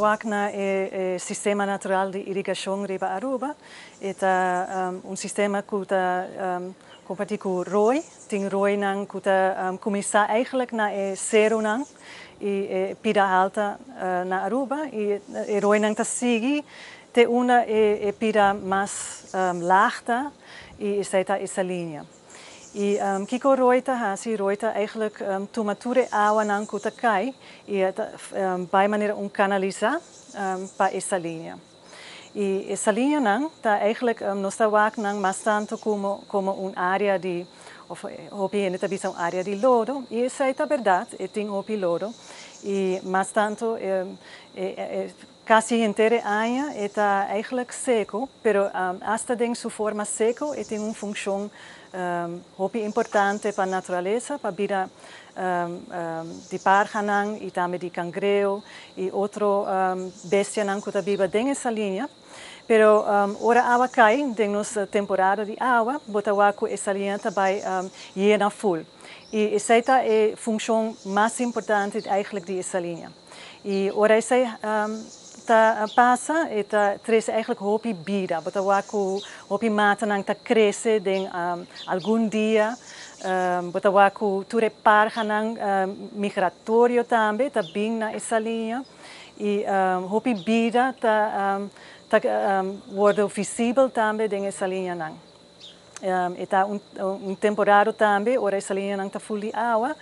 wak na sistema natural de irrigação riba Aruba. Eta sistema kuta compartir com Roy. Ting Roy nang kuta começar eigenlijk na zero nang. E pida alta na Aruba. E Roy nang ta sigi te una pida mais laagta. E seita essa linha. E kiko roita hasi roita eigenlijk tomature awa nang kuta kai e bij maneira canalizar para essa linha. E essa linha nang tá eigenlijk nós tá wak nang mas tanto como área de of hopi en esta visão área de lodo e essa é a verdade e tem hopi lodo e mas tanto quase inteira área está eigenlijk seco, pero hasta tem sua forma seco e tem uma função hopi importante para a natureza, para a vida de parganang e também de cangreu e outro bestia nang que vive dentro dessa linha. Pero ora água cai, temos temporada de água, bota waku essa linha também llena full. E essa é a função mais importante eigenlijk dessa linha. E ora essa ta passa e ta traz eigenlijk hopi vida, bota waku hopi mata nang ta cresce den algum dia. Bota waku ture parganang migratório também, ta bem na essa linha. E hopi vida ta wordt visível também nessa linha nang. Está temporada também, ora essa linha nang está full de água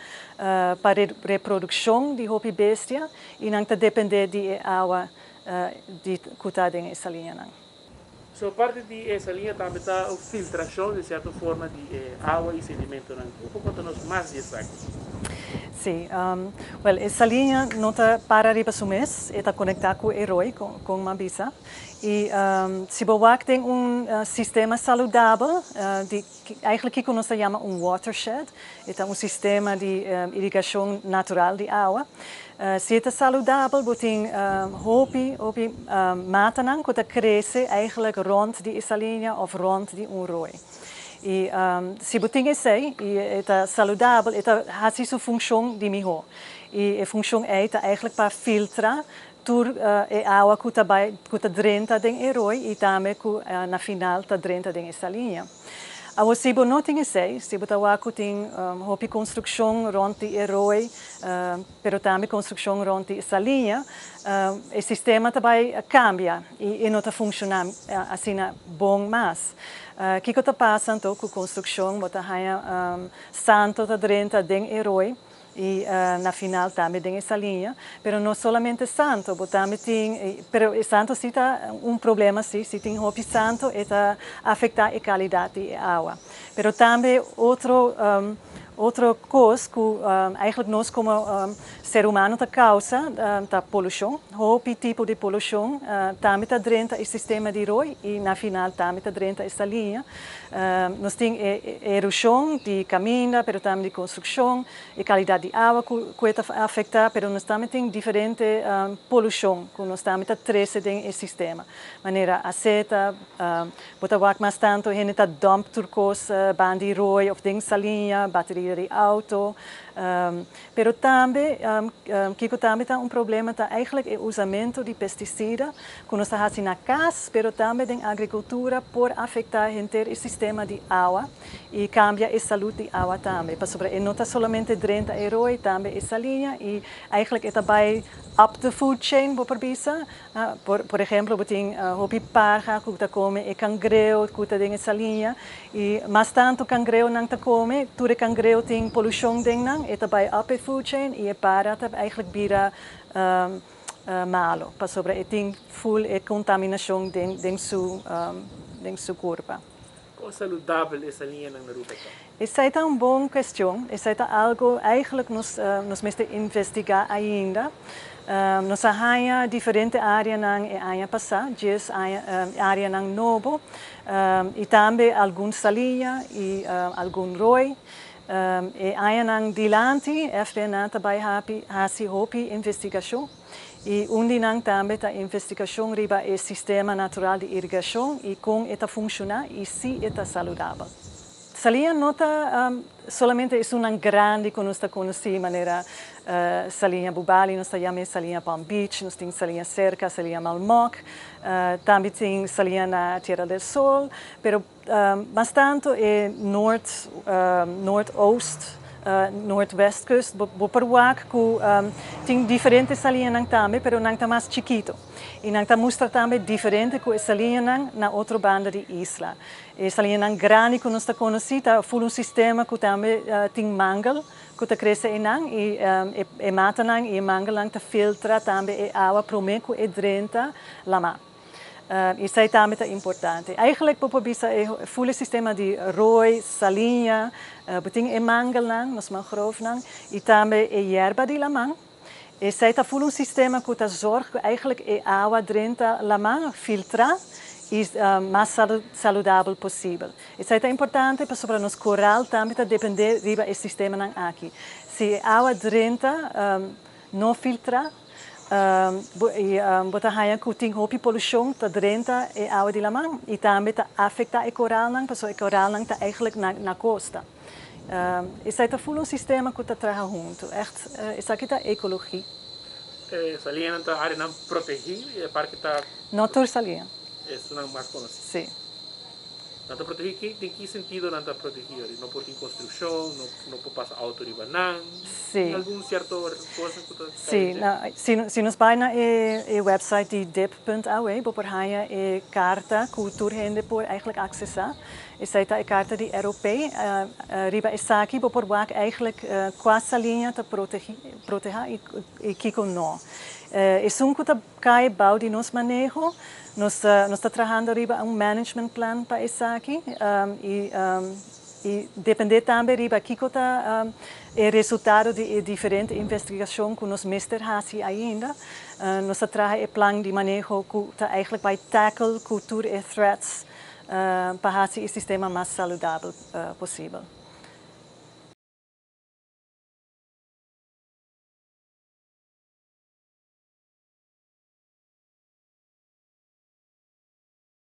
para reprodução de hopi bestia e nang está depender de água de cuidar nessa linha nang. So parte dessa linha também está a filtração de certa forma de água e sedimento nang. O que conta-nos mais disso aqui? Sim, essa linha não está para riba sumes, está conectada com o Heroi, com Mambisa. E se você tem sistema saudável, eigenlijk que nós chamamos watershed, é sistema de irrigação natural de água. Se é saudável, você tem hopi matanang que cresce eigenlijk rond de essa linha ou rond de roi. E se você tem isso e é saudável, é sua função de melhor. E a função é eigenlijk para filtrar a água que está dentro do heroi e também que na final está dentro dessa linha. Agora, se você não tem isso, se você tem uma construção rond o heroi, mas também construção rond essa linha, o sistema também cambia e não está funcionando assim bom mais. O que está passando com a construção? Você tem santo dentro do heroi. E na final também tem essa linha, mas não somente santo, também tem, mas santo sim está problema sim, se tem hopi santo está afetar a qualidade da água. Mas também outra coisa que eigenlijk nós como ser humano está causa da poluição, hopi tipo de poluição também está dentro do sistema de ROI e na final também está dentro dessa linha. Nós temos erosão de caminho, mas também de construção, e qualidade de água que está afetada, mas nós também temos diferente poluição que nós também está trazendo dentro do sistema. Maneira aceta, botar mais tanto, a gente está dump turcos, bandi ROI ou dentro dessa linha, bateria de auto. Pero também, Kiko também tem problema, tá eigenlijk o usamento de pesticida, que nós estamos na casa, pero também na agricultura, por afetar o sistema de água e cambia a saúde de água também. E não está somente dentro da heroi, também essa linha, e eigenlijk é também up the food chain, por exemplo, você tem hopi parga, que está come, e cangreu, que está dentro dessa linha, e mais tanto cangreu não está come, tudo cangreu tem poluição dentro, e também up the food chain, e para eigenlijk vira malo, e tem full contaminação dentro sua corpo. Quão saudável essa linha na Aruba? Essa é uma boa questão. Essa é algo eigenlijk nós temos que investigar ainda. Nós temos diferentes áreas na área passada, área na novo, e também algumas salinhas e algum roi. E área na dilante, FDNA também faz hopi investigação. E onde também a investigação riba o sistema natural de irrigação e como está funciona e se está saudável. Salia nota solamente es una grande que nós conhecemos, maneira Salinha Bubali, nós chamamos Salinha Palm Beach, nós temos Salinha Cerca, Salinha Malmoc, também tem Salinha na Tierra del Sol, pero bastante é norte-oost, noordwestkust, Boperwak, que tem diferentes salinhas também, pero não está mais chiquito. E não está mostra também diferente que salinha na outra banda de isla. E salinha grande que nós conhecemos, foi sistema que também tem mangal, que cresce em nang e mata nang e mangal nang filtra também a água promeco e drenta lama. Isso é também importante. Eigenlijk, popobisa é o sistema de roi, salinha, beting e mangal nang, nos mangrove nang, e também e erva de lamang. E isso é um sistema que zorgt que eigenlijk e água drenta lamang filtra e mais saudável possível. Isso é importante para nos coral também depender do sistema nang aqui. Se a água drenta não filtra, bota haya kuting hopi polution ta drenta e água de lamang e também ta afeta e coral nang, porque o coral nang ta eigenlijk na costa. Isso é um sistema que está trabalhando junto. Isso aqui é ecologia. Salinha está área não protegida, parque está. Não toda salinha. É não mais conhecido. Sim. Não está protegida, em que sentido não está protegida? Não pode ter construção, não pode passar auto de banana. Sim. Algum certo coisa que está. Sim. Se nos vai na website de dip.aw, por haya e carta cultuurhende por eigenlijk accessar. Isso é a carta de europeia, riba esaki, por wak eigenlijk quase a linha ta proteger e kiko no. E sunco ta cai bau de nos manejo, nós está trabalhando riba management plan para esaki e depender também riba kiko ta é resultado de diferente investigação que nos meester hasi ainda. Nós trabalhamos plan de manejo que ta eigenlijk vai tackle cultura e threats para o sistema mais saudável possível.